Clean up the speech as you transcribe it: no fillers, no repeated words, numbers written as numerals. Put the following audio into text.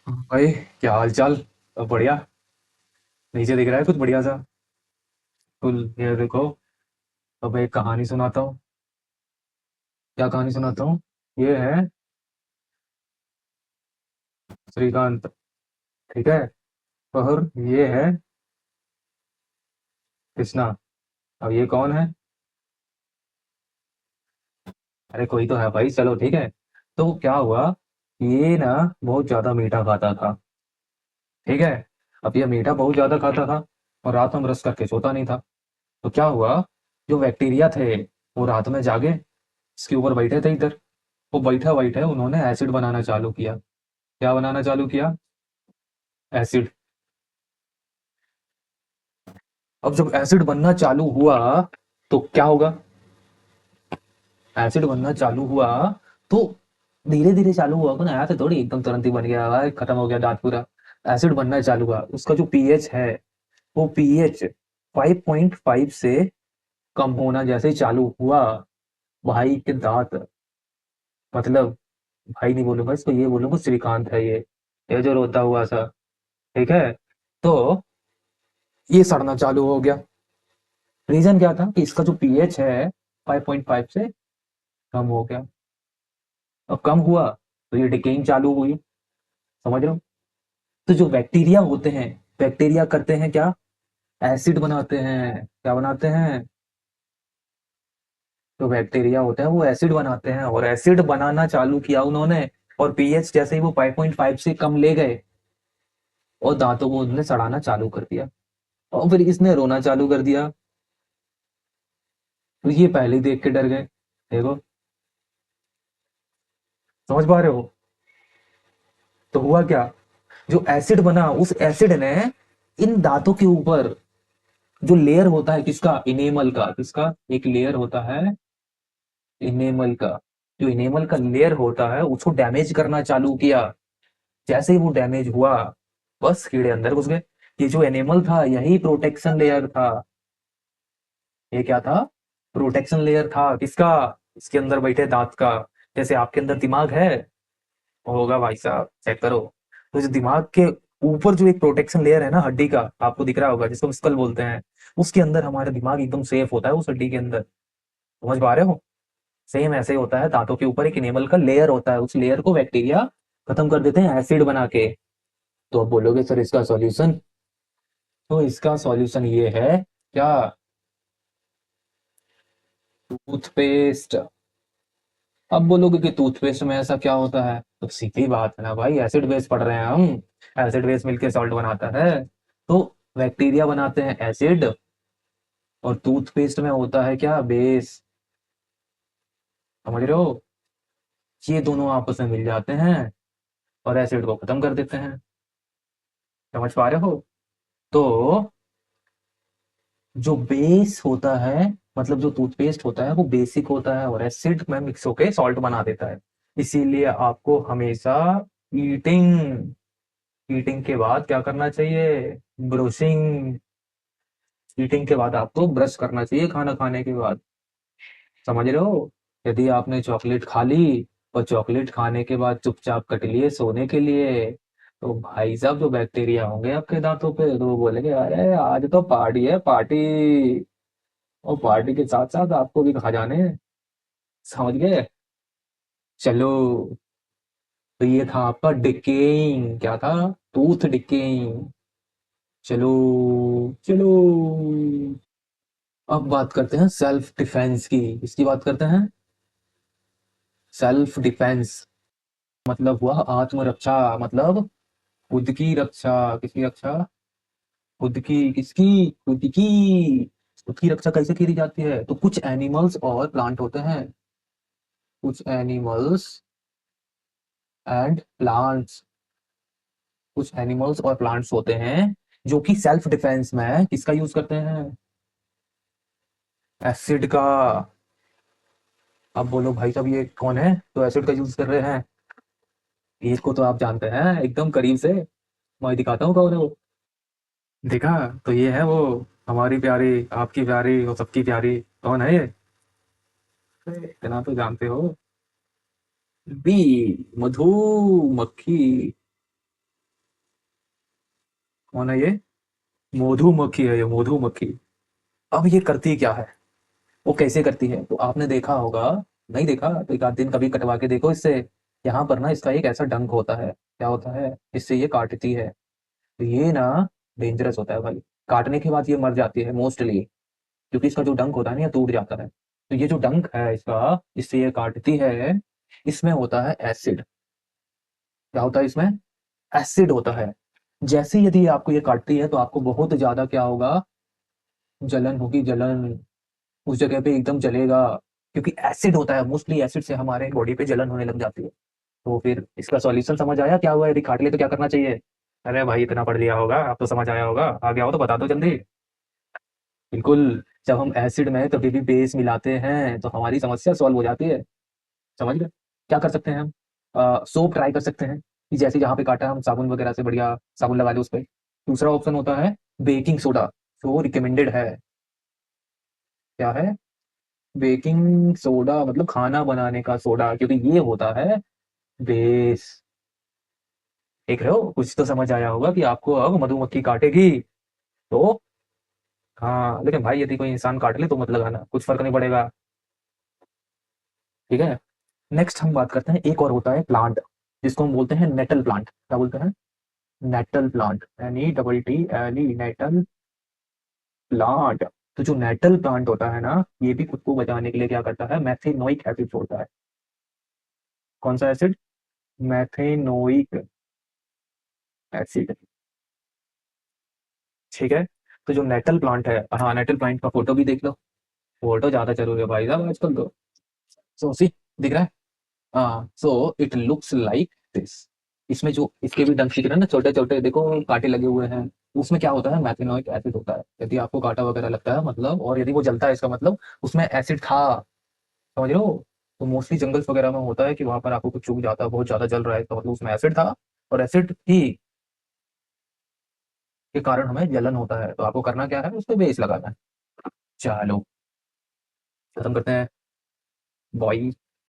भाई, क्या हाल चाल। सब बढ़िया। नीचे दिख रहा है कुछ बढ़िया सा। फुल ये देखो। अब एक कहानी सुनाता हूँ। क्या कहानी सुनाता हूँ। ये है श्रीकांत। ठीक है। और ये है कृष्णा। अब ये कौन है। अरे कोई तो है भाई, चलो ठीक है। तो क्या हुआ। ये ना बहुत ज्यादा मीठा खाता था। ठीक है। अब ये मीठा बहुत ज्यादा खाता था और रात में ब्रश करके सोता नहीं था। तो क्या हुआ। जो बैक्टीरिया थे वो रात में जागे, इसके ऊपर बैठे थे इधर। वो बैठे बैठे उन्होंने एसिड बनाना चालू किया। क्या बनाना चालू किया। एसिड। अब जब एसिड बनना चालू हुआ तो क्या होगा। एसिड बनना चालू हुआ तो धीरे धीरे चालू हुआ होगा ना, ऐसे थोड़ी एकदम तुरंत ही बन गया भाई, खत्म हो गया दांत पूरा। एसिड बनना चालू हुआ, उसका जो पीएच है वो पीएच 5.5 से कम होना जैसे ही चालू हुआ, भाई के दांत, मतलब भाई नहीं बोलूंगा इसको, ये बोलूंगा श्रीकांत है ये जो रोता हुआ सा। ठीक है। तो ये सड़ना चालू हो गया। रीजन क्या था कि इसका जो पीएच है 5.5 से कम हो गया। अब कम हुआ तो ये डिकेइंग चालू हुई। समझ रहे हो। तो जो बैक्टीरिया होते हैं, बैक्टीरिया करते हैं क्या, एसिड बनाते हैं। क्या बनाते हैं। जो बैक्टीरिया होते हैं वो एसिड बनाते हैं और एसिड बनाना चालू किया उन्होंने। और पीएच जैसे ही वो 5.5 से कम ले गए और दांतों को उन्होंने सड़ाना चालू कर दिया। और फिर इसने रोना चालू कर दिया। तो ये पहले ही देख के डर गए। देखो, समझ पा रहे हो। तो हुआ क्या। जो एसिड बना उस एसिड ने इन दांतों के ऊपर जो लेयर होता है किसका, इनेमल का, किसका एक लेयर होता है इनेमल का। जो इनेमल का लेयर होता है उसको डैमेज करना चालू किया। जैसे ही वो डैमेज हुआ, बस कीड़े अंदर घुस गए। ये जो एनिमल था यही प्रोटेक्शन लेयर था। ये क्या था। प्रोटेक्शन लेयर था किसका। इसके अंदर बैठे दांत का। जैसे आपके अंदर दिमाग है, होगा भाई साहब, चेक करो। तो जो दिमाग के ऊपर जो एक प्रोटेक्शन लेयर है ना हड्डी का, आपको दिख रहा होगा, जिसको हम स्कल बोलते हैं, उसके अंदर हमारा दिमाग एकदम सेफ होता है उस हड्डी के अंदर। समझ पा रहे हो। सेम ऐसे ही होता है, दांतों के ऊपर एक इनेमल का लेयर होता है, उस लेयर को बैक्टीरिया खत्म कर देते हैं एसिड बना के। तो अब बोलोगे सर इसका सॉल्यूशन। तो इसका सॉल्यूशन ये है क्या, टूथपेस्ट। अब बोलोगे कि टूथपेस्ट में ऐसा क्या होता है, तो सीधी बात है ना भाई, एसिड बेस पढ़ रहे हैं हम। एसिड बेस मिलके सॉल्ट बनाता है। तो बैक्टीरिया बनाते हैं एसिड और टूथपेस्ट में होता है क्या, बेस। समझ रहे हो। ये दोनों आपस में मिल जाते हैं और एसिड को खत्म कर देते हैं। समझ पा रहे हो। तो जो बेस होता है, मतलब जो टूथपेस्ट होता है वो बेसिक होता है और एसिड में मिक्स होके सॉल्ट बना देता है। इसीलिए आपको हमेशा ईटिंग ईटिंग के बाद क्या करना चाहिए, ब्रशिंग। ईटिंग के बाद आपको ब्रश करना चाहिए, खाना खाने के बाद। समझ रहे हो। यदि आपने चॉकलेट खा ली और चॉकलेट खाने के बाद चुपचाप कट लिए सोने के लिए, तो भाई साहब जो बैक्टीरिया होंगे आपके दांतों पे तो वो बोलेंगे अरे आज तो पार्टी है पार्टी। और पार्टी के साथ साथ आपको भी खा जाने हैं। समझ गए। चलो। तो ये था आपका डिकेइंग, क्या था, टूथ डिकेइंग। चलो चलो। अब बात करते हैं सेल्फ डिफेंस की। इसकी बात करते हैं। सेल्फ डिफेंस मतलब हुआ आत्मरक्षा, मतलब खुद की रक्षा। किसकी रक्षा। खुद की, किसकी, खुद की। खुद की रक्षा कैसे की जाती है, तो कुछ एनिमल्स और प्लांट होते हैं। कुछ एनिमल्स एंड प्लांट्स। कुछ एनिमल्स और प्लांट्स होते हैं जो कि सेल्फ डिफेंस में किसका यूज करते हैं, एसिड का। अब बोलो भाई साहब ये कौन है तो एसिड का यूज कर रहे हैं। इसको तो आप जानते हैं एकदम करीब से। मैं दिखाता हूँ कौन है वो। देखा। तो ये है वो, हमारी प्यारी, आपकी प्यारी और सबकी प्यारी। कौन है ये। अरे, इतना तो जानते हो। बी, मधुमक्खी। कौन है ये? मधुमक्खी है ये, मधुमक्खी। अब ये करती क्या है, वो कैसे करती है, तो आपने देखा होगा, नहीं देखा तो एक आध दिन कभी कटवा के देखो इससे। यहाँ पर ना इसका एक ऐसा डंक होता है, क्या होता है, इससे ये काटती है। तो ये ना डेंजरस होता है भाई। काटने के बाद ये मर जाती है मोस्टली, क्योंकि इसका जो डंक होता है ना ये टूट जाता है। तो ये जो डंक है इसका, इससे ये काटती है, इसमें होता है एसिड। क्या होता है इसमें? एसिड होता है। जैसे यदि आपको ये काटती है तो आपको बहुत ज्यादा क्या होगा, जलन होगी, जलन। उस जगह पे एकदम जलेगा, क्योंकि एसिड होता है, मोस्टली एसिड से हमारे बॉडी पे जलन होने लग जाती है। तो फिर इसका सॉल्यूशन समझ आया क्या हुआ, यदि काट ले तो क्या करना चाहिए? अरे भाई इतना पढ़ लिया होगा, अब तो समझ आया होगा, आ गया हो तो बता दो जल्दी। बिल्कुल। जब हम एसिड में कभी भी बेस मिलाते हैं तो हमारी समस्या सॉल्व हो जाती है। समझ गए? क्या कर सकते हैं हम? सोप ट्राई कर सकते हैं, कि जैसे जहाँ पे काटा हम साबुन वगैरह से बढ़िया साबुन लगा लो उस पर। दूसरा ऑप्शन होता है बेकिंग सोडा, जो रिकमेंडेड है। क्या है? बेकिंग सोडा मतलब खाना बनाने का सोडा, क्योंकि ये होता है बेस। देख रहे हो, कुछ तो समझ आया होगा कि आपको अब मधुमक्खी काटेगी तो। हाँ लेकिन भाई यदि कोई इंसान काट ले तो मत लगाना, कुछ फर्क नहीं पड़ेगा। ठीक है। नेक्स्ट हम बात करते हैं, एक और होता है प्लांट, जिसको हम बोलते हैं नेटल प्लांट। क्या बोलते हैं? Nettle plant, NETTLE, nettle plant. तो जो नेटल प्लांट होता है ना, ये भी खुद को बचाने के लिए क्या करता है, मैथेनोइक एसिड छोड़ता है। कौन सा एसिड? Methanoic acid. ठीक है। तो जो नेटल प्लांट है, हाँ नेटल प्लांट का फोटो भी देख लो। फोटो ज्यादा जरूरी है भाई साहब आजकल तो। सो सी, दिख रहा है? हाँ, so it looks like this. इसमें जो इसके भी डंक दिख रहे हैं ना, छोटे छोटे देखो कांटे लगे हुए हैं। उसमें क्या होता है, मैथेनोइक एसिड होता है। यदि आपको कांटा वगैरह लगता है मतलब, और यदि वो जलता है, इसका मतलब उसमें एसिड था। समझ रहे हो? तो मोस्टली जंगल्स वगैरह में होता है कि वहां पर आपको कुछ चुभ जाता है, बहुत ज्यादा जल रहा है, तो मतलब उसमें एसिड था। और एसिड ही के कारण हमें जलन होता है। तो आपको करना क्या है, उस पर बेस लगाना है। चलो, खत्म करते हैं। बॉय।